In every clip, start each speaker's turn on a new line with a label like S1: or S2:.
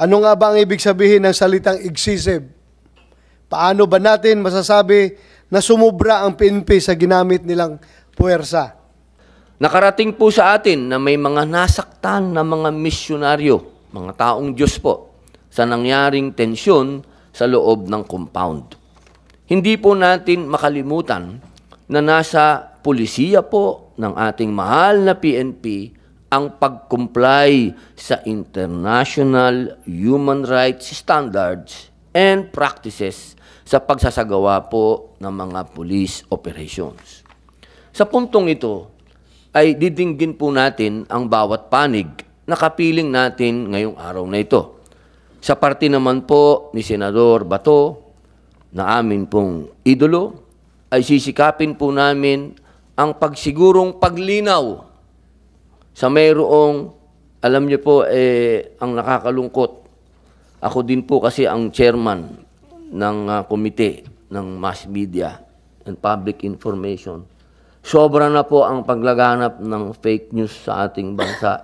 S1: Ano nga ba ang ibig sabihin ng salitang excessive? Paano ba natin masasabi na sumubra ang PNP sa ginamit nilang puwersa?
S2: Nakarating po sa atin na may mga nasaktan na mga misyonaryo, mga taong Diyos po, sa nangyaring tensyon sa loob ng compound. Hindi po natin makalimutan na nasa pulisiya po ng ating mahal na PNP ang pag-comply sa international human rights standards and practices sa pagsasagawa po ng mga police operations. Sa puntong ito, ay didinggin po natin ang bawat panig na kapiling natin ngayong araw na ito. Sa parte naman po ni Senador Bato, na amin pong idolo, ay sisikapin po namin ang pagsigurong paglinaw sa mayroong, alam niyo po, ang nakakalungkot. Ako din po kasi ang chairman ng komite ng mass media and public information. Sobra na po ang paglaganap ng fake news sa ating bansa.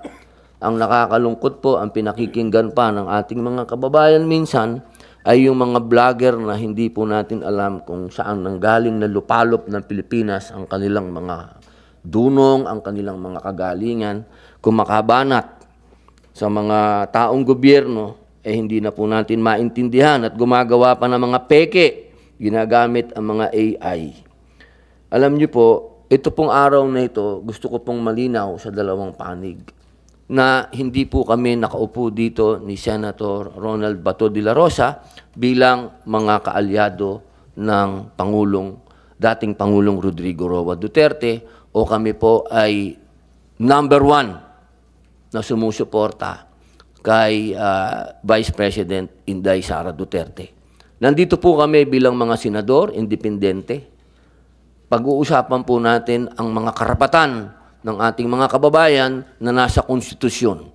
S2: Ang nakakalungkot po, ang pinakikinggan pa ng ating mga kababayan minsan ay yung mga vlogger na hindi po natin alam kung saan nanggaling na lupalop ng Pilipinas ang kanilang mga dunong, ang kanilang mga kagalingan, kumakabanat sa mga taong gobyerno, hindi na po natin maintindihan at gumagawa pa ng mga peke, ginagamit ang mga AI. Alam niyo po, ito pong araw na ito, gusto ko pong malinaw sa dalawang panig na hindi po kami nakaupo dito ni Senator Ronald Bato de la Rosa bilang mga kaalyado ng dating Pangulong Rodrigo Roa Duterte o kami po ay number 1 na sumusuporta kay Vice President Inday Sara Duterte. Nandito po kami bilang mga senador, independente. Pag-uusapan po natin ang mga karapatan ng ating mga kababayan na nasa konstitusyon.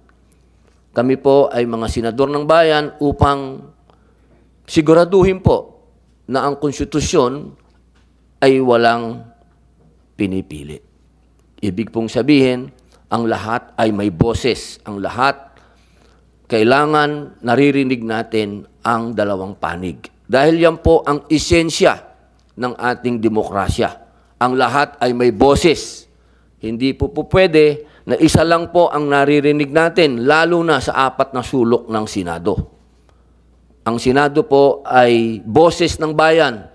S2: Kami po ay mga senador ng bayan upang siguraduhin po na ang konstitusyon ay walang pinipili. Ibig pong sabihin, ang lahat ay may boses. Ang lahat, kailangan naririnig natin ang dalawang panig. Dahil yan po ang esensya ng ating demokrasya. Ang lahat ay may boses. Hindi po pwede na isa lang po ang naririnig natin, lalo na sa 4 na sulok ng Senado. Ang Senado po ay boses ng bayan.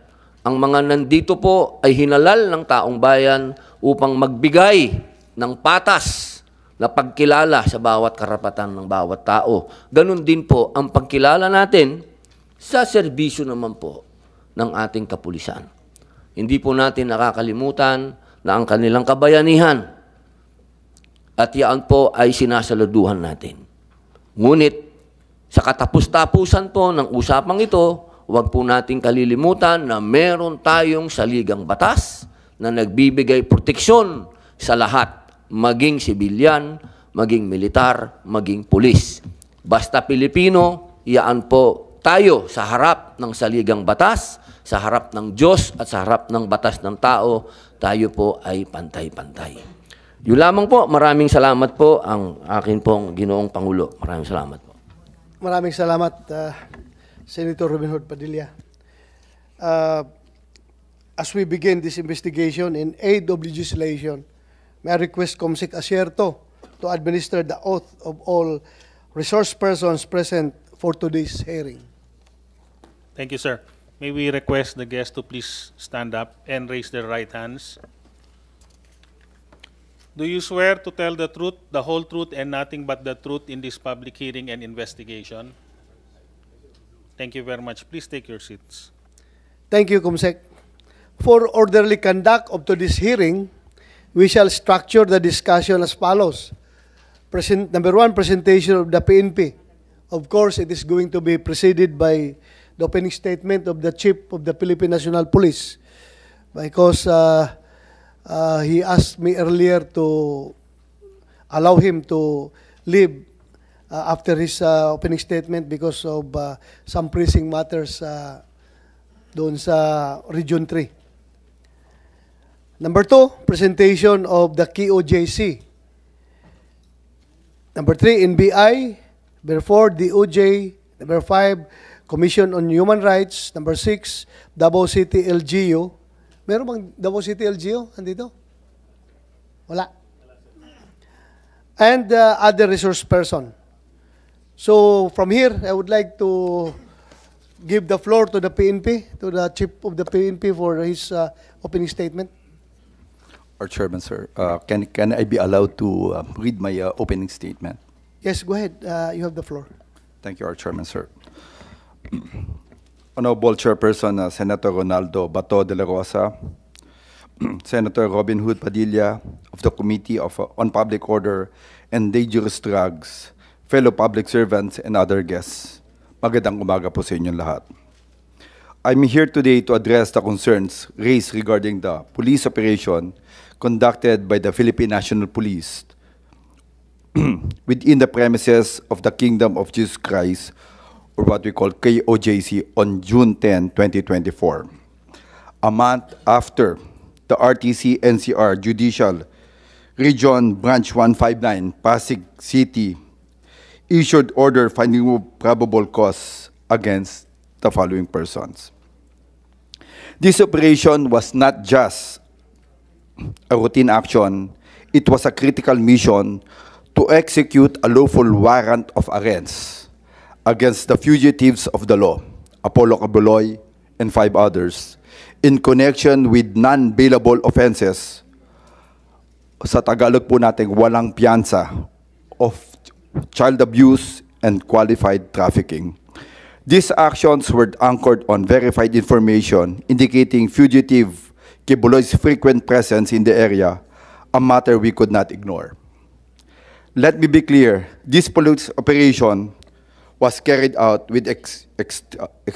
S2: Ang mga nandito po ay hinalal ng taong bayan upang magbigay ng patas na pagkilala sa bawat karapatan ng bawat tao. Ganon din po ang pagkilala natin sa serbisyo naman po ng ating kapulisan. Hindi po natin nakakalimutan na ang kanilang kabayanihan at yan po ay sinasaluduhan natin. Ngunit sa katapus-tapusan po ng usapang ito, huwag po natin kalilimutan na meron tayong saligang batas na nagbibigay proteksyon sa lahat, maging sibilyan, maging militar, maging pulis. Basta Pilipino, yan po tayo sa harap ng saligang batas, sa harap ng Diyos at sa harap ng batas ng tao, tayo po ay pantay-pantay. Yun lamang po, maraming salamat po ang akin pong Ginoong Pangulo. Maraming salamat po.
S1: Maraming salamat, Senator Robin Hood Padilla. As we begin this investigation in aid of legislation, may I request Comsec Asierto to administer the oath of all resource persons present for today's hearing.
S3: Thank you, sir. May we request the guests to please stand up and raise their right hands. Do you swear to tell the truth, the whole truth, and nothing but the truth in this public hearing and investigation? Thank you very much. Please take your seats.
S1: Thank you, Comsec. For orderly conduct of today's hearing, we shall structure the discussion as follows. Number 1, presentation of the PNP. Of course, it is going to be preceded by the opening statement of the Chief of the Philippine National Police, because he asked me earlier to allow him to leave after his opening statement because of some pressing matters doon sa Region 3. Number 2, presentation of the KOJC. Number 3, NBI. Number 4, DOJ. Number 5, Commission on Human Rights. Number 6, Davao City LGU. Meron bang Davao City LGU? Andito? Wala. And other resource person. So from here, I would like to give the floor to the PNP, to the chief of the PNP for his opening statement.
S4: Our chairman, sir, can I be allowed to read my opening statement?
S1: Yes, go ahead. You have the floor.
S4: Thank you, our chairman, sir. Honorable Chairperson Senator Ronaldo Bato de la Rosa, Senator Robin Hood Padilla of the Committee on Public Order and Dangerous Drugs, fellow public servants and other guests. Magandang umaga po sa inyong lahat. I'm here today to address the concerns raised regarding the police operation conducted by the Philippine National Police within the premises of the Kingdom of Jesus Christ, or what we call KOJC, on June 10, 2024. A month after the RTC NCR Judicial Region Branch 159, Pasig City, issued order finding probable cause against the following persons. This operation was not just a routine action, it was a critical mission to execute a lawful warrant of arrest against the fugitives of the law, Apollo Caboloy and 5 others, in connection with non-bailable offenses, sa Tagalog po natin, walang piyansa, of child abuse and qualified trafficking. These actions were anchored on verified information indicating fugitive Kibuloy's frequent presence in the area, a matter we could not ignore. Let me be clear, this police operation was carried out with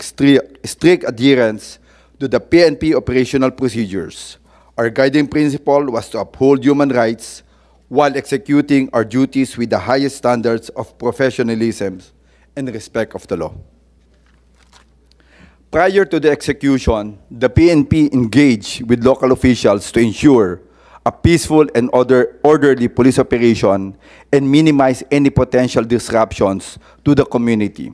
S4: strict adherence to the PNP operational procedures. Our guiding principle was to uphold human rights while executing our duties with the highest standards of professionalism and respect of the law. Prior to the execution, the PNP engaged with local officials to ensure a peaceful and orderly police operation and minimize any potential disruptions to the community.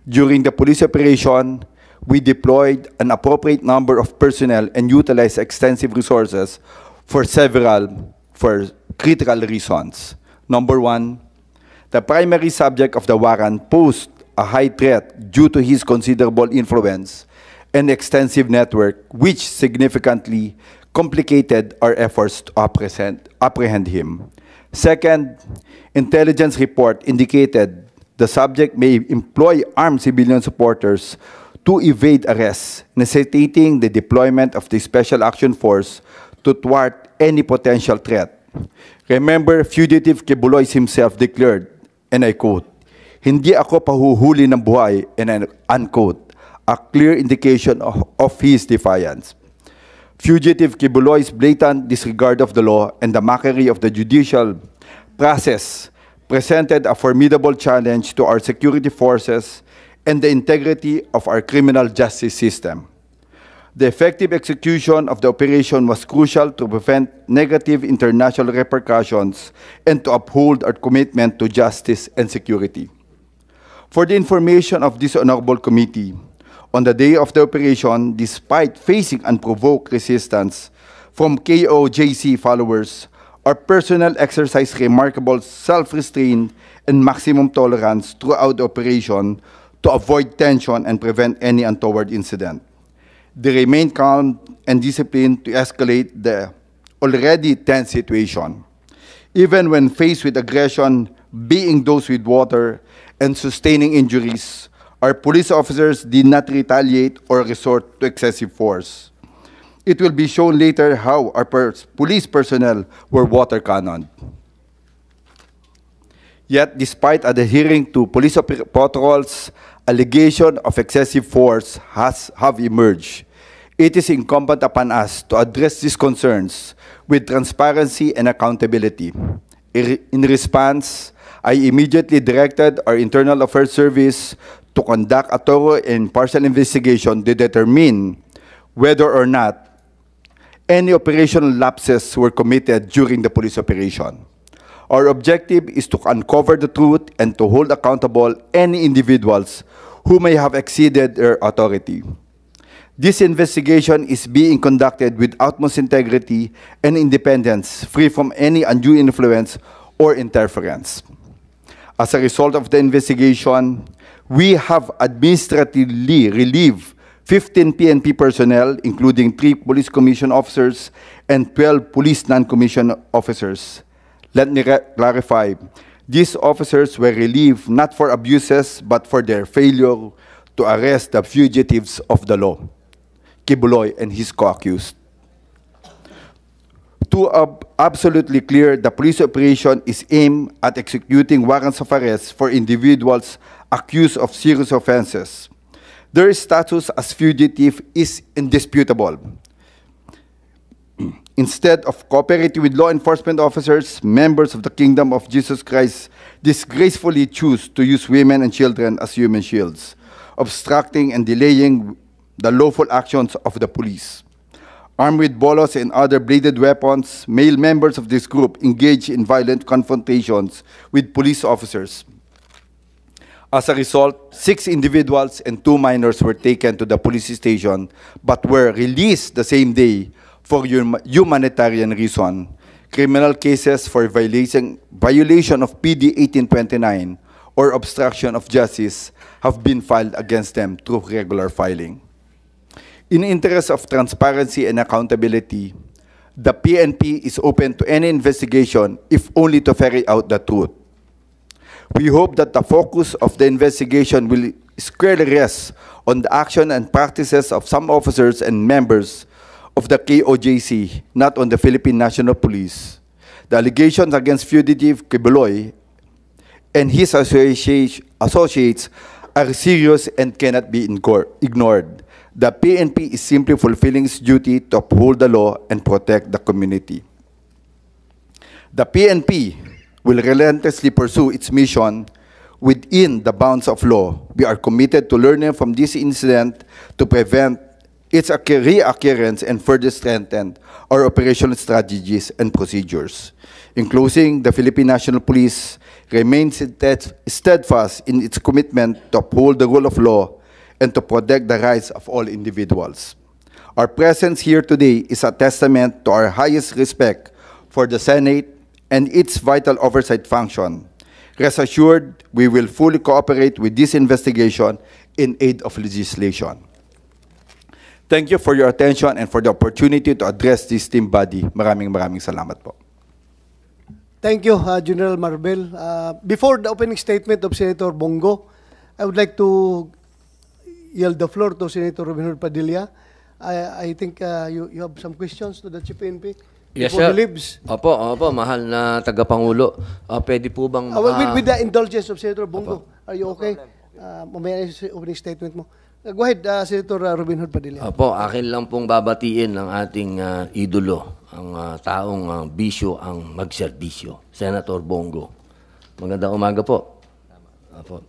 S4: During the police operation, we deployed an appropriate number of personnel and utilized extensive resources for critical reasons. Number 1, the primary subject of the warrant posed a high threat due to his considerable influence and extensive network, which significantly complicated our efforts to apprehend him. Second, intelligence report indicated the subject may employ armed civilian supporters to evade arrest, necessitating the deployment of the Special Action Force to thwart any potential threat. Remember, fugitive Kibuloy himself declared, and I quote, "Hindi ako pahuhuli ng buhay," and unquote, a clear indication of his defiance. Fugitive Kibuloy's blatant disregard of the law and the mockery of the judicial process presented a formidable challenge to our security forces and the integrity of our criminal justice system. The effective execution of the operation was crucial to prevent negative international repercussions and to uphold our commitment to justice and security. For the information of this honorable committee, on the day of the operation, despite facing unprovoked resistance from KOJC followers, our personnel exercised remarkable self-restraint and maximum tolerance throughout the operation to avoid tension and prevent any untoward incident. They remained calm and disciplined to escalate the already tense situation. Even when faced with aggression, being dosed with water, and sustaining injuries, our police officers did not retaliate or resort to excessive force. It will be shown later how our police personnel were water cannoned. Yet, despite adhering to police protocols, allegations of excessive force have emerged. It is incumbent upon us to address these concerns with transparency and accountability. In response, I immediately directed our Internal Affairs Service to conduct a thorough and impartial investigation to determine whether or not any operational lapses were committed during the police operation. Our objective is to uncover the truth and to hold accountable any individuals who may have exceeded their authority. This investigation is being conducted with utmost integrity and independence, free from any undue influence or interference. As a result of the investigation, we have administratively relieved 15 PNP personnel, including 3 police commission officers and 12 police non-commissioned officers. Let me clarify, these officers were relieved not for abuses, but for their failure to arrest the fugitives of the law, Kibuloy and his co-accused. To absolutely clear, the police operation is aimed at executing warrants of arrest for individuals accused of serious offenses. Their status as fugitive is indisputable. Instead of cooperating with law enforcement officers, members of the Kingdom of Jesus Christ disgracefully choose to use women and children as human shields, obstructing and delaying the lawful actions of the police. Armed with bolos and other bladed weapons, male members of this group engage in violent confrontations with police officers. As a result, 6 individuals and 2 minors were taken to the police station but were released the same day for humanitarian reason. Criminal cases for violation of PD 1829 or obstruction of justice have been filed against them through regular filing. In the interest of transparency and accountability, the PNP is open to any investigation if only to ferret out the truth. We hope that the focus of the investigation will squarely rest on the action and practices of some officers and members of the KOJC, not on the Philippine National Police. The allegations against fugitive Kibuloy and his associates are serious and cannot be ignored. The PNP is simply fulfilling its duty to uphold the law and protect the community. The PNP will relentlessly pursue its mission within the bounds of law. We are committed to learning from this incident to prevent its reoccurrence and further strengthen our operational strategies and procedures. In closing, the Philippine National Police remains steadfast in its commitment to uphold the rule of law and to protect the rights of all individuals. Our presence here today is a testament to our highest respect for the Senate and its vital oversight function. Rest assured, we will fully cooperate with this investigation in aid of legislation. Thank you for your attention and for the opportunity to address this team body. Maraming salamat po.
S1: Thank you, General Marbel. Before the opening statement of Senator Bongo, I would like to yield the floor to Senator Robin Hood Padilla. I think you have some questions to the Chief PNP.
S2: Yes,
S1: before
S2: sir.
S1: he leaves.
S2: Opo, mahal na tagapangulo. Pwede po bang...
S1: With the indulgence of Senator Bongo, are you okay? Mamaya yung opening statement mo. Go ahead, Senator Robin Hood Padilla.
S2: Opo, akin lang pong babatiin ng ating idolo, ang taong bisyo ang magserbisyo, Senator Bongo. Magandang umaga po. Opo.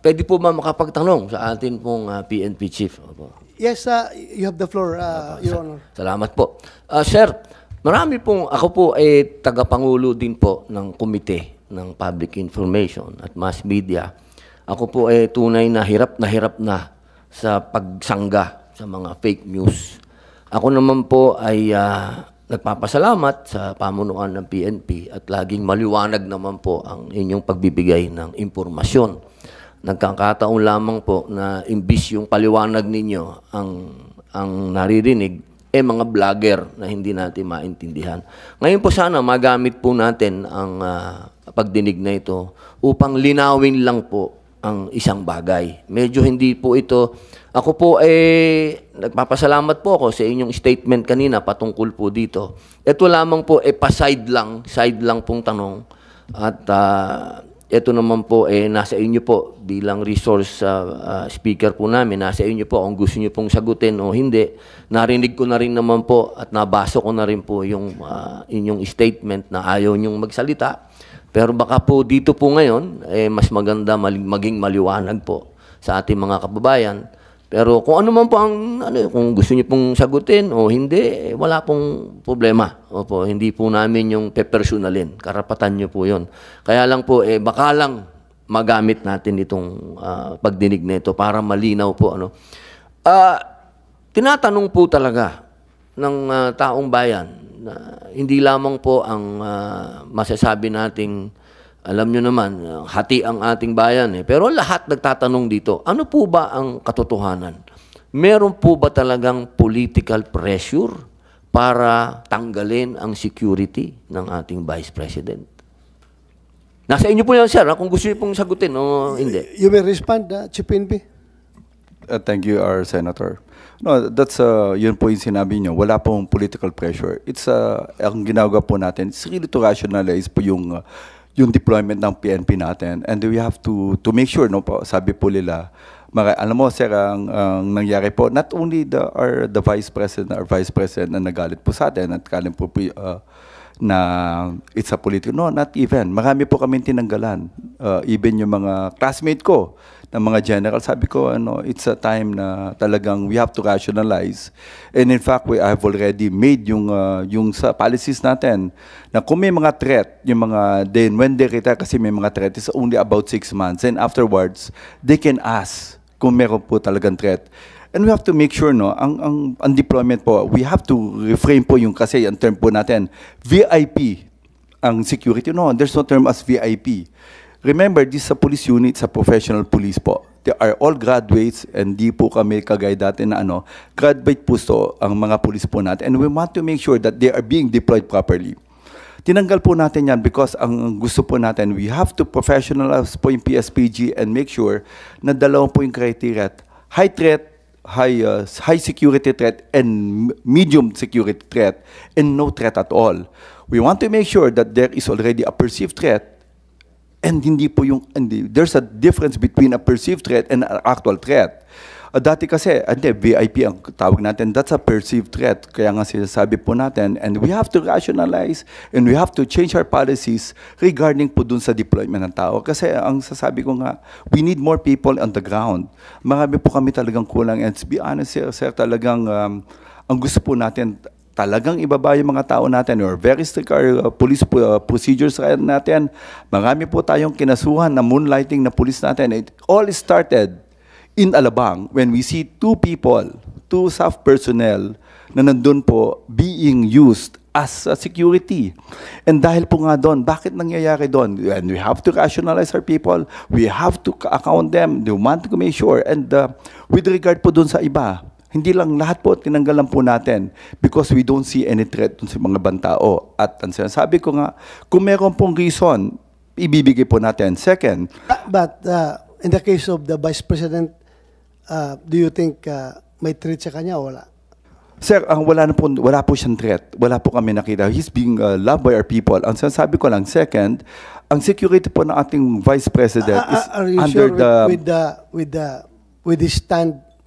S2: Pwede po ba makapagtanong sa atin pong PNP Chief? Opo.
S1: Yes, you have the floor, Your Honor.
S2: Salamat po. Sir, ako po ay tagapangulo din po ng Komite ng Public Information at Mass Media. Ako po ay tunay na hirap na sa pagsangga sa mga fake news. Ako naman po ay nagpapasalamat sa pamunuan ng PNP at laging maliwanag naman po ang inyong pagbibigay ng impormasyon. Nagkakataon lamang po na imbis yung paliwanag ninyo ang naririnig, mga vlogger na hindi natin maintindihan. Ngayon po sana magamit po natin ang pagdinig na ito upang linawin lang po ang isang bagay. Medyo hindi po ito, ako po nagpapasalamat po ako sa inyong statement kanina patungkol po dito. Ito lamang po side lang pong tanong at ito naman po nasa inyo po bilang resource speaker po namin, nasa inyo po kung gusto niyo pong sagutin o hindi. Narinig ko na rin naman po at nabasa ko na rin po yung inyong statement na ayaw niyong magsalita. Pero baka po dito po ngayon, mas maganda maging maliwanag po sa ating mga kababayan. Pero kung ano man po ang, kung gusto niyo pong sagutin o hindi, wala pong problema. Opo, hindi po namin yung pepersonalin. Karapatan niyo po yun. Kaya lang po, baka lang magamit natin itong pagdinig na ito para malinaw po. Tinatanong po talaga ng taong bayan na hindi lamang po ang masasabi nating alam nyo naman, hati ang ating bayan Pero lahat nagtatanong dito, ano po ba ang katotohanan? Meron po ba talagang political pressure para tanggalin ang security ng ating Vice President? Nasa inyo po yan, sir, kung gusto niyo pong sagutin o hindi.
S1: You may respond, Chief PNP.
S4: Thank you, our Senator. No, that's yun po yung sinabi niyo. Wala pong political pressure. It's ang ginagawa po natin, it's really to rationalize po yung deployment ng PNP natin, and we have to make sure, no po, sabi po nila, alam mo sir, ang nangyari po, not only the Vice President, our Vice President na nagalit po sa atin, at kalim po na it's a political, no, not even, marami po kami tinanggalan, even yung mga classmate ko, ng mga general, sabi ko, it's a time na talagang we have to rationalize. And in fact, I have already made yung sa policies natin na kung may mga threat, yung mga, then when they retire, kasi may mga threat, it's only about 6 months. And afterwards, they can ask kung meron po talagang threat. And we have to make sure, no, ang deployment po, we have to refrain po yung, kasi ang term po natin, VIP, ang security. No, there's no term as VIP. Remember, this sa police unit, sa professional police po. They are all graduates, and di po kami kagaya dati na graduate po ang mga police po natin. And we want to make sure that they are being deployed properly. Tinanggal po natin yan because ang gusto po natin, we have to professionalize po yung PSPG and make sure na dalawang po yung criteria. High threat, high security threat, and medium security threat, and no threat at all. We want to make sure that there is already a perceived threat. And there's a difference between a perceived threat and an actual threat. Dati kasi, VIP ang tawag natin, that's a perceived threat. Kaya nga sinasabi po natin, and we have to rationalize, and we have to change our policies regarding po dun sa deployment ng tao. Kasi ang sasabi ko nga, we need more people on the ground. Marami po kami talagang kulang. And to be honest, sir, talagang ang gusto po natin, talagang ibaba yung mga tao natin or very strict our police procedures natin. Marami po tayong kinasuhan na moonlighting na police natin. It all started in Alabang when we see two staff personnel na nandun po being used as a security. And dahil po nga doon, bakit nangyayari doon? And we have to rationalize our people. We have to account them. We want to make sure. And with regard po doon sa iba, hindi lang lahat po, tinanggalan po natin because we don't see any threat dun sa mga bantao. At ang sinasabi ko nga, kung meron pong reason, ibibigay po natin. Second,
S1: But in the case of the Vice President, do you think may threat sa kanya o wala?
S4: sir, wala po siyang threat. Wala po kami nakita. He's being loved by our people. Ang sinasabi ko lang, second, ang security po ng ating Vice President is
S1: Are you
S4: under
S1: sure
S4: the...
S1: with the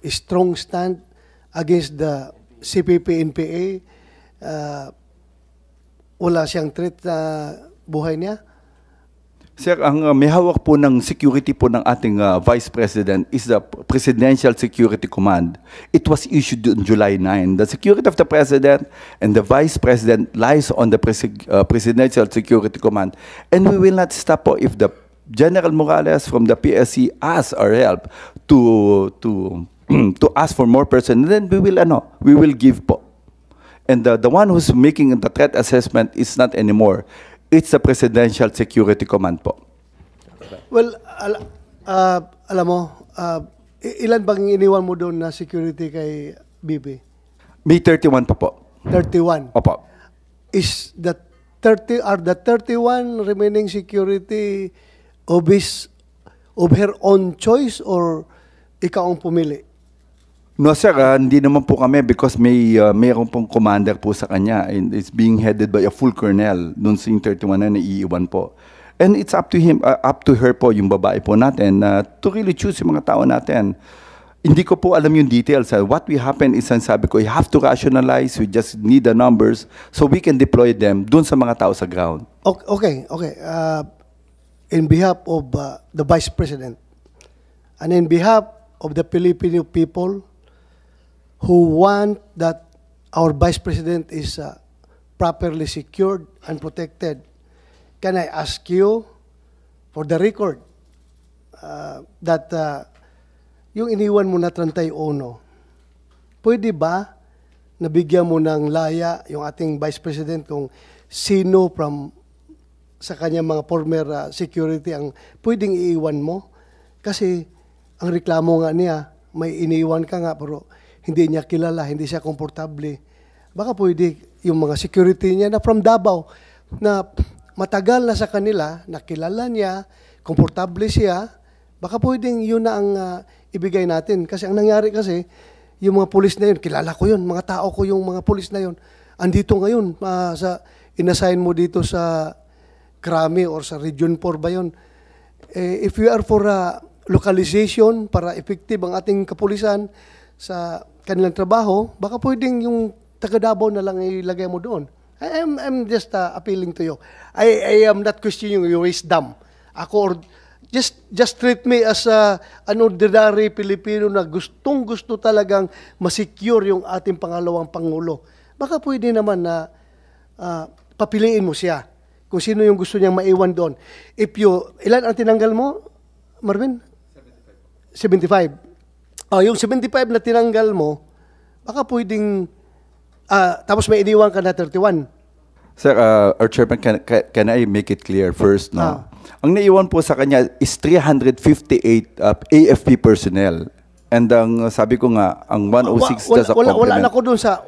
S1: strong stand against the CPP-NPA, wala siyang threat sa buhay niya?
S4: Sir, ang may hawak po ng security po ng ating Vice President is the Presidential Security Command. It was issued on July 9. The security of the President and the Vice President lies on the Presidential Security Command. And we will not stop po if the General Morales from the PSC asks our help to ask for more personnel, then we will give po. And the one who's making the threat assessment is not anymore. It's the Presidential Security Command po.
S1: Well, alam mo, ilan bang iniwan mo doon na security kay BP?
S4: May 31 pa po.
S1: 31.
S4: Opo.
S1: Are the 31 remaining security of her own choice or ikaw ang pumili?
S4: No sir, hindi naman po kami because mayroon pong commander po sa kanya and it's being headed by a full colonel dun sa 31 na naiiwan po. And it's up to him, up to her po, yung babae po natin, to really choose yung mga tao natin. Hindi ko po alam yung details. What will happen is, sabi ko, you have to rationalize, we just need the numbers so we can deploy them dun sa mga tao sa ground.
S1: Okay. In behalf of the Vice President and in behalf of the Filipino people who want that our Vice President is properly secured and protected, can I ask you, for the record, that yung iniwan mo na 31, pwede ba nabigyan mo ng laya yung ating Vice President kung sino sa kanyang mga former security ang pwedeng iiwan mo? Kasi ang reklamo nga niya, may iniwan ka nga pero hindi niya kilala, hindi siya komportable. Baka pwede yung mga security niya na from Davao, na matagal na sa kanila, nakilala niya, komportable siya, baka pwedeng yun na ang ibigay natin. Kasi ang nangyari kasi, yung mga pulis na yun, kilala ko yun, mga tao ko yung mga pulis na yun, andito ngayon, inassign mo dito sa Krami or sa Region 4 ba yun? If we are for localization para effective ang ating kapulisan sa kanilang trabaho, baka pwedeng yung taga Davao na lang ilagay mo doon. I'm just appealing to you. I am not questioning your wisdom. Ako, just treat me as an ordinary Pilipino na gustong-gusto talagang masecure yung ating pangalawang Pangulo. Baka pwede naman na papiliin mo siya kung sino yung gusto niyang maiwan doon. Ilan ang tinanggal mo, Marvin? 75. Yung 75 na tinanggal mo, baka pwedeng, tapos may iniwan ka na 31.
S4: Sir, our chairman, can I make it clear first, no? Ang naiwan po sa kanya is 358 AFP personnel. And ang sabi ko nga, ang 106 does a complement.
S1: Wala na ko doon sa...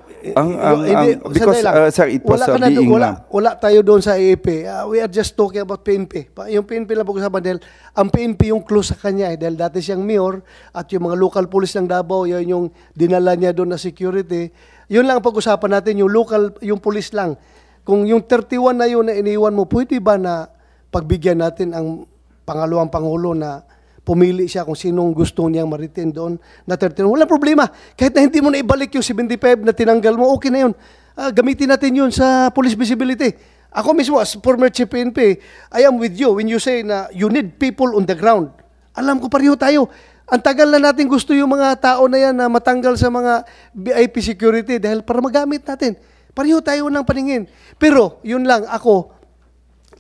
S4: Because, sir, it was being...
S1: Wala tayo doon sa AFP. We are just talking about PNP. Yung PNP lang pag-usapan dahil ang PNP yung close sa kanya. Dahil dati siyang mayor at yung mga local police ng Davao, yun yung dinala niya doon na security. Yun lang ang pag-usapan natin, yung local, yung police lang. Kung yung 31 na yun na iniwan mo, pwede ba na pagbigyan natin ang pangalawang Pangulo na pumili siya kung sinong gusto niyang maritin doon na 31. Walang problema. Kahit na hindi mo na ibalik yung 75 na tinanggal mo, okay na yun. Gamitin natin yun sa police visibility. Ako mismo, as former chief PNP, I am with you when you say na you need people on the ground. Alam ko, pareho tayo. Ang tagal na natin gusto yung mga tao na yan na matanggal sa mga VIP security dahil para magamit natin. Pareho tayo ng paningin. Pero, yun lang, ako,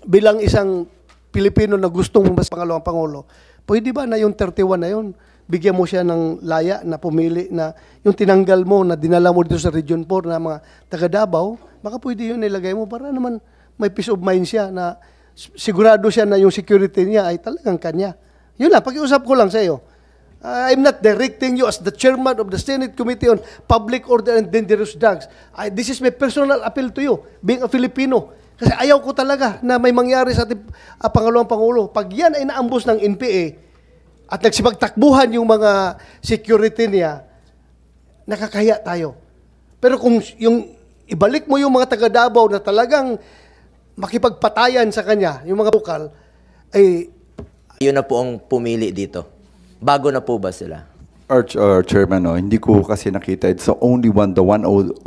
S1: bilang isang Pilipino na gustong mas pangalawang Pangulo, pwede ba na yung 31 na yun, bigyan mo siya ng laya na pumili na yung tinanggal mo, na dinala mo dito sa Region 4 na mga taga Davao, baka pwede yun nilagay mo para naman may peace of mind siya na sigurado siya na yung security niya ay talagang kanya. Yun lang, pag-iusap ko lang sa iyo. I'm not directing you as the chairman of the Senate Committee on Public Order and Dangerous Drugs. This is my personal appeal to you, being a Filipino. Kasi ayaw ko talaga na may mangyari sa ating pangalawang Pangulo. Pag yan ay naambos ng NPA at nagsipagtakbuhan yung mga security niya, nakakahiya tayo. Pero kung yung ibalik mo yung mga taga Davao na talagang makipagpatayan sa kanya, yung mga bukal, ay...
S5: Yun na po ang pumili dito. Bago na po ba sila?
S4: Our chairman, no, hindi ko kasi nakita. It's only the 106,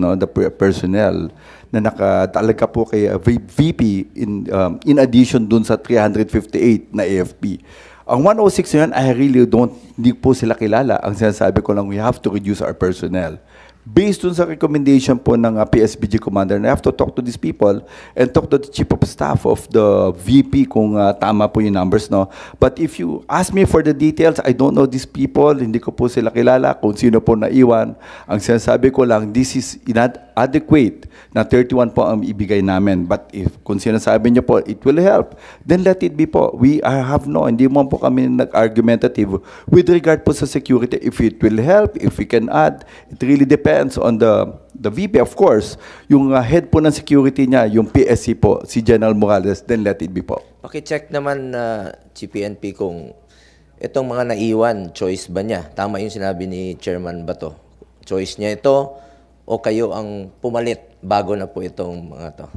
S4: no, the personnel na talaga po kay VP in addition dun sa 358 na AFP. Ang 106 na yun, I really hindi po sila kilala. Ang sinasabi ko lang, we have to reduce our personnel. Based dun sa recommendation po ng PSBG commander, I have to talk to these people and talk to the chief of staff of the VP kung tama po yung numbers, no? But if you ask me for the details, I don't know these people, hindi ko po sila kilala, kung sino po naiwan. Ang sinasabi ko lang, this is inadequate na 31 po ang ibigay namin. But if kung sinasabi niyo po, it will help, then let it be po. Hindi mo po kami nag-argumentative with regard po sa security. If it will help, if we can add, it really depends on the VP, of course. Yung head po ng security niya, yung PSC po, si General Morales, then let it be po.
S5: Paki-check naman na GPNP kung itong mga naiwan, choice ba niya? Tama yung sinabi ni Chairman Bato. Choice niya ito o kayo ang pumalit bago na po itong mga to?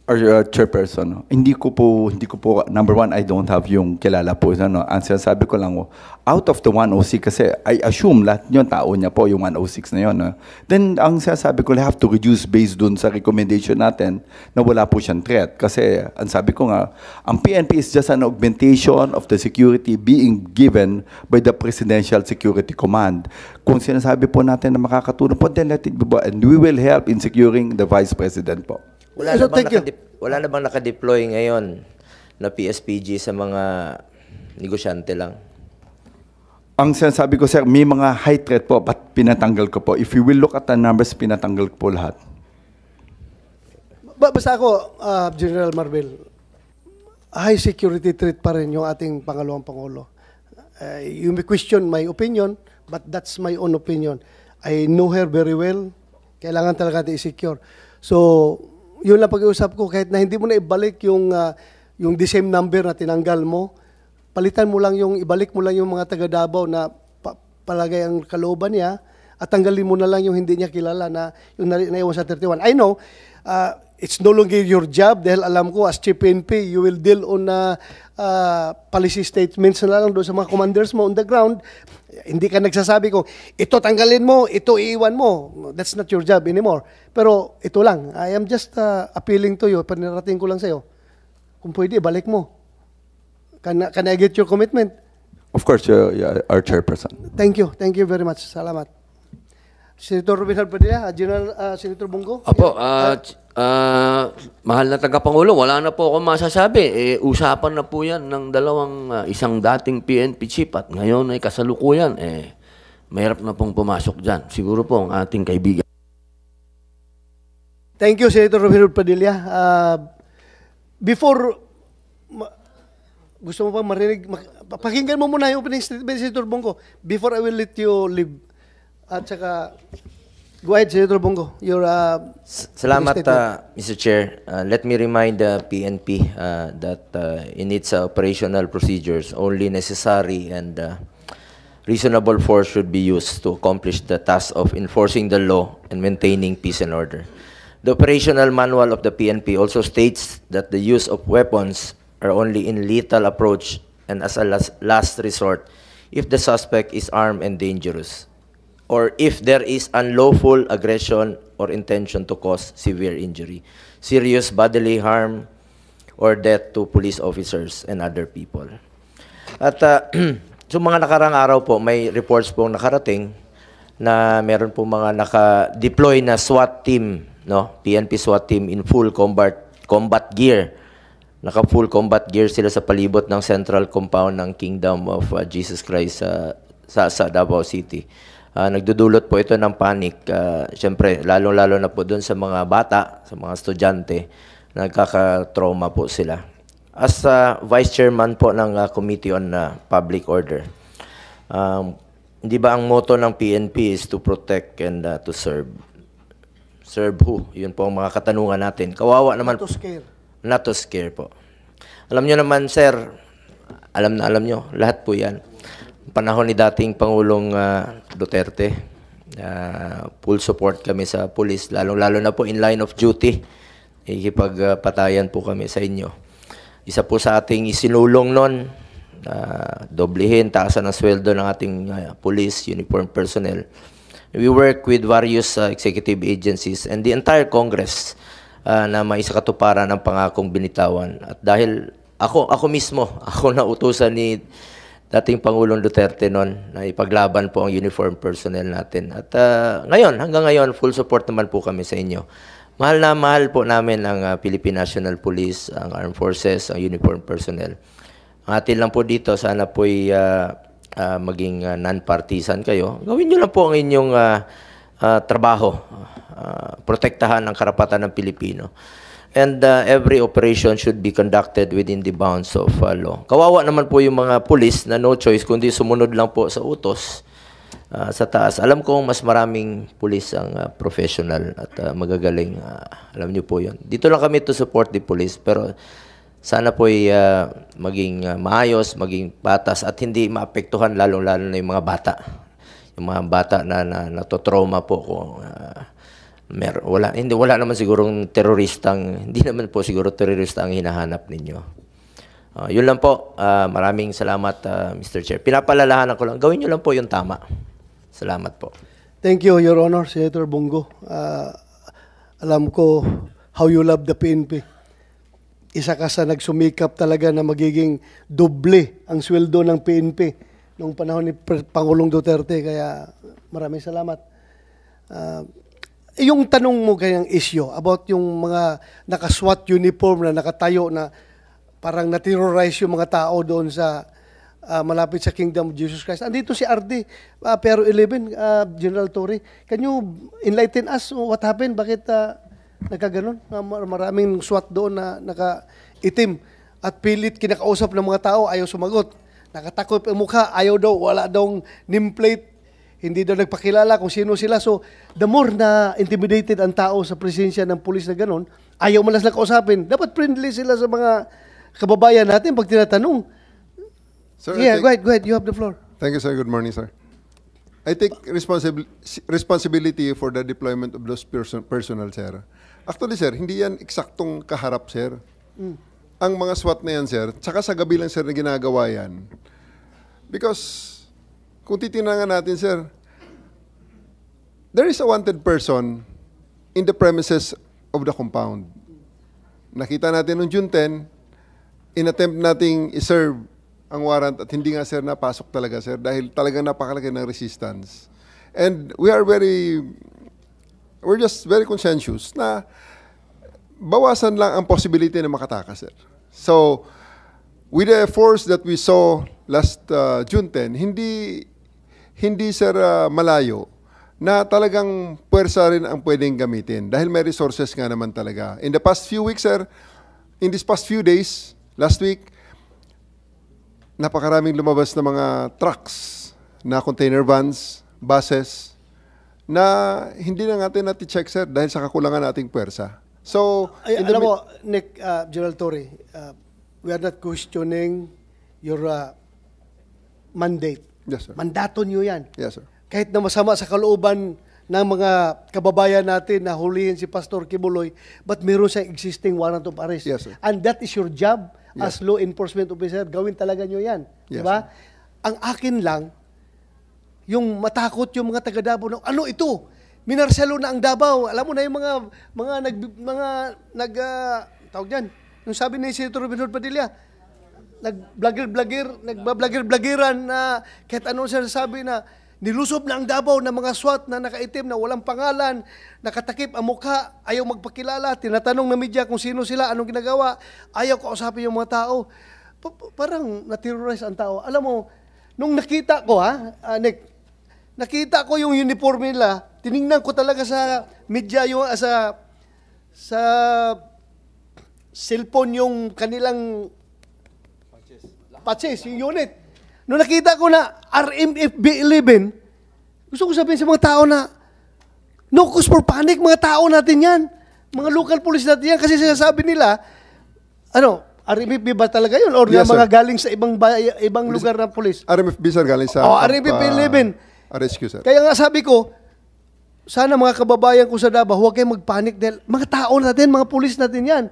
S4: Chairperson, hindi ko po, number one, I don't have yung kilala po. Ano, ang sinasabi ko lang, out of the 106, kasi I assume lahat yun, tao niya po, yung 106 na yun. Then, ang sinasabi ko, I have to reduce based dun sa recommendation natin na wala po siyang threat. Kasi, ang sabi ko nga, ang PNP is just an augmentation of the security being given by the Presidential Security Command. Kung sinasabi po natin na makakatulong po, then let it be, and we will help in securing the Vice President po.
S1: So, thank you.
S5: Wala na bang nakadeploy ngayon na PSPG sa mga negosyante lang?
S4: Ang sinasabi ko, sir, may mga high threat po, but pinatanggal ko po. If you will look at the numbers, pinatanggal ko po lahat.
S1: Basta ako, General Marvel, high security threat pa rin yung ating pangalawang Pangulo. You may question my opinion, but that's my own opinion. I know her very well. Kailangan talaga natin i-secure. So, yun lang pag-iusap ko, kahit na hindi mo na ibalik yung the same number na tinanggal mo, palitan mo lang ibalik mo lang yung mga taga Davao na palagay ang kalooban niya, at tanggalin mo na lang yung hindi niya kilala na yung naiwan sa 31. I know, it's no longer your job dahil alam ko as Chief PNP, you will deal on policy statements na lang doon sa mga commanders mo on the ground. Hindi ka nagsasabi kung ito tanggalin mo, ito iiwan mo. That's not your job anymore. Pero ito lang, I am just appealing to you, panirating ko lang sa'yo. Kung pwede, balik mo. Can I get your commitment?
S4: Of course, our chairperson.
S1: Thank you very much. Salamat. Senator Robin Padilla, General Senator Bongo.
S2: Opo, mahal na tagapangulo, wala na po akong masasabi. Usapan na po yan ng isang dating PNP chief at ngayon ay kasalukuyan. Mahirap na pong pumasok dyan. Siguro po ang ating kaibigan.
S1: Thank you, Senator Robin Padilla. Gusto mo pa marinig? Pakinggan mo muna yung opening statement, Senator Bongo, before I will let you leave. At saka, go ahead, Senator Bongo.
S5: Salamat, Mr. Chair. Let me remind the PNP that in its operational procedures, only necessary and reasonable force should be used to accomplish the task of enforcing the law and maintaining peace and order. The operational manual of the PNP also states that the use of weapons are only in lethal approach and as a last resort if the suspect is armed and dangerous, or if there is unlawful aggression or intention to cause severe injury, serious bodily harm, or death to police officers and other people. At so mga nakarang araw po, may reports po nakarating na meron po mga naka-deploy na SWAT team, no? PNP SWAT team in full combat gear. Naka-full combat gear sila sa palibot ng central compound ng Kingdom of Jesus Christ sa Davao City. Nagdudulot po ito ng panic. Siyempre, lalo-lalo na po doon sa mga bata, sa mga estudyante, nagkaka-trauma po sila. As Vice Chairman po ng Committee on Public Order, hindi ba ang motto ng PNP is to protect and to serve? Serve who? Yun po ang mga katanungan natin. Kawawa naman.
S1: Not to scare.
S5: Not to scare po. Alam nyo naman, sir, alam nyo, lahat po yan. Panahon ni dating Pangulong Duterte, full support kami sa police, lalo na po in line of duty. Ikipagpatayan po kami sa inyo. Isa po sa ating isinulong nun, doblehin, taasan ang sweldo ng ating police, uniform personnel. We work with various executive agencies and the entire Congress na maisakatuparan ang pangakong binitawan. At dahil ako mismo, ako na utusan ni dating Pangulong Duterte noon na ipaglaban po ang uniform personnel natin. At hanggang ngayon, full support naman po kami sa inyo. Mahal na mahal po namin ang Philippine National Police, ang Armed Forces, ang uniform personnel. Ang atin lang po dito, sana po'y maging non-partisan kayo. Gawin nyo lang po ang inyong trabaho. Protektahan ang karapatan ng Pilipino. And every operation should be conducted within the bounds of law. Kawawa naman po yung mga pulis na no choice kundi sumunod lang po sa utos sa taas. Alam ko mas maraming pulis ang professional at magagaling. Alam niyo po yun. Dito lang kami to support the police, pero sana po maging maayos, maging patas at hindi maapektuhan lalong-lalo na yung mga bata. Yung mga bata na natotrauma po kung wala naman sigurong hindi naman po siguro terorista ang hinahanap ninyo. Yun lang po. Maraming salamat, Mr. Chair. Pinapalalahanan ko lang, gawin nyo lang po yung tama. Salamat po.
S1: Thank you, Your Honor, Senator Bongo. Alam ko how you love the PNP. Isa ka sa nagsumikap talaga na magiging doble ang sweldo ng PNP noong panahon ni Pangulong Duterte. Kaya maraming salamat. Yung tanong mo kayang issue about yung mga naka-SWAT uniform na nakatayo na parang na-terrorize yung mga tao doon sa malapit sa Kingdom of Jesus Christ. Andito si RD, pero 11, General Torre. Can you enlighten us what happened? Bakit nagkaganon? Maraming SWAT doon na naka-itim at pilit kinakausap ng mga tao, ayaw sumagot. Nakatakot ang mukha, ayaw daw, wala daw nameplate. Hindi daw nagpakilala kung sino sila. So, the more na intimidated ang tao sa presensya ng pulis na ganon, ayaw malas na kausapin. Dapat friendly sila sa mga kababayan natin pag tinatanong.
S6: Sir,
S1: Yeah, go ahead. You have the floor.
S6: Thank you, sir. Good morning, sir. I take responsibility for the deployment of those personnel, sir. Actually, sir, hindi yan eksaktong kaharap, sir. Ang mga SWAT na yan, sir, tsaka sa gabi lang, sir, na ginagawa yan. Because, kung titingnan natin, sir, there is a wanted person in the premises of the compound. Nakita natin noong June 10, in-attempt nating i-serve ang warrant at hindi nga, sir, napasok talaga, sir, dahil talagang napakalaki ng resistance. And we're just very conscientious na bawasan lang ang possibility na makatakas, sir. So, with the force that we saw last June 10, hindi sir malayo na talagang puwersa rin ang pwedeng gamitin dahil may resources nga naman talaga. In the past few weeks, sir, in these past few days, last week, napakaraming lumabas na mga trucks, na container vans, buses, na hindi na natin nati-check, sir, dahil sa kakulangan nating puwersa. So,
S1: Alam mo, Nick, General Torre, we are not questioning your mandate.
S6: Yes, sir.
S1: Mandato nyo yan.
S6: Yes, sir.
S1: Kahit na masama sa kalooban ng mga kababayan natin na hulihin si Pastor Kibuloy, but meron siyang existing warrant of arrest.
S6: Yes, sir.
S1: And that is your job as
S6: Yes.
S1: law enforcement officer. Gawin talaga nyo yan.
S6: Yes,
S1: Diba? Ang akin lang, yung matakot yung mga taga Davao na, ano ito? Minarsalo na ang Davao. Alam mo na yung tawag dyan. Yung sabi ni Senator Robin Hood Padilla, nagbablogger-bloggeran na kahit anong sinasabi na nilusob na ang Davao ng mga SWAT na nakaitim na walang pangalan, nakatakip ang mukha, ayaw magpakilala, tinatanong ng media kung sino sila, anong ginagawa, ayaw kausapin yung mga tao. Parang na-terrorize ang tao. Alam mo, nung nakita ko, Nick, nakita ko yung uniform nila, tiningnan ko talaga sa media, yung sa cellphone yung kanilang patches, yung unit. Nung nakita ko na RMFB-11, gusto ko sabihin sa mga tao na, no cause for panic, mga tao natin yan. Mga local police natin yan. Kasi sinasabi nila, RMFB ba talaga yun? Or
S6: Yes,
S1: mga
S6: sir.
S1: galing sa ibang lugar ng police?
S6: RMFB, sir, galing sa
S1: RMFB-11.
S6: rescue, sir.
S1: Kaya nga sabi ko, sana mga kababayan ko sa Davao, huwag kayong magpanik dahil mga tao natin, mga pulis natin yan.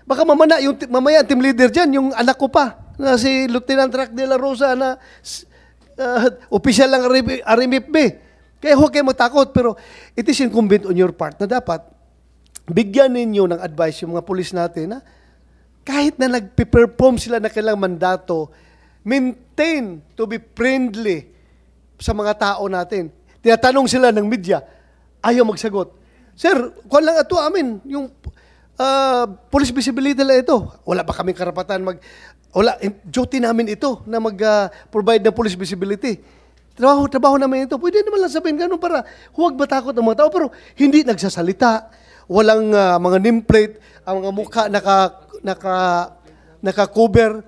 S1: Baka mamaya team leader dyan, yung anak ko pa, na si Lieutenant Rack de la Rosa na opisyal lang RMFB. Kaya huwag kayong matakot, pero it is incumbent on your part na dapat bigyan ninyo ng advice yung mga pulis natin na kahit na nagpe-perform sila na kailang mandato, maintain to be friendly sa mga tao natin. Tinatanong sila ng media, ayaw magsagot. Sir, kuwan lang ito amin, yung police visibility lang ito. Wala pa kaming karapatan duty namin ito na mag-provide ng police visibility. Trabaho namin ito. Pwede naman lang sabihin ganun para huwag matakot ang mga tao, pero hindi nagsasalita. Walang mga nameplate, ang mga mukha naka-cover.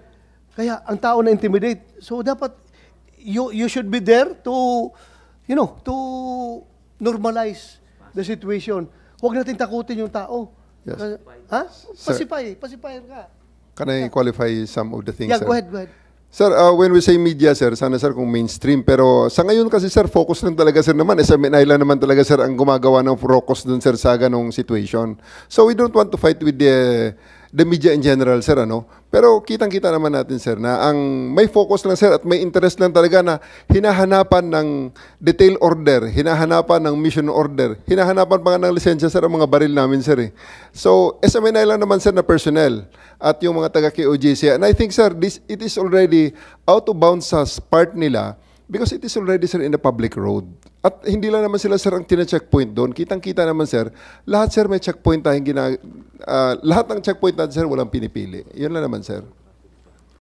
S1: Kaya ang tao na intimidate. So dapat you should be there to normalize the situation. Huwag natin takutin yung tao.
S6: Yes.
S1: Pacifier ka.
S6: Can I qualify some of the things,
S1: Yeah,
S6: sir?
S1: go ahead.
S6: Sir, when we say media, sir, sana sir kung mainstream. Pero sa ngayon kasi sir, focus lang talaga sir naman. SMNI lang naman talaga sir ang gumagawa ng focus dun sir sa ganong situation. So we don't want to fight with the media in general, sir, ano? Pero kitang-kita naman natin, sir, na ang may focus lang, sir, at may interest lang talaga na hinahanapan ng detail order, hinahanapan ng mission order, hinahanapan pa nga ng lisensya, sir, ang mga baril namin, sir, eh. So, SMNI lang naman, sir, na personnel at yung mga taga-KOJC. And I think, sir, it is already out of bounds sa part nila because it is already, sir, in the public road. At hindi lang naman sila, sir, ang tina-checkpoint doon. Kitang-kita naman, sir, lahat, sir, may checkpoint tayong lahat ng checkpoint natin, sir, walang pinipili. Yun lang naman, sir.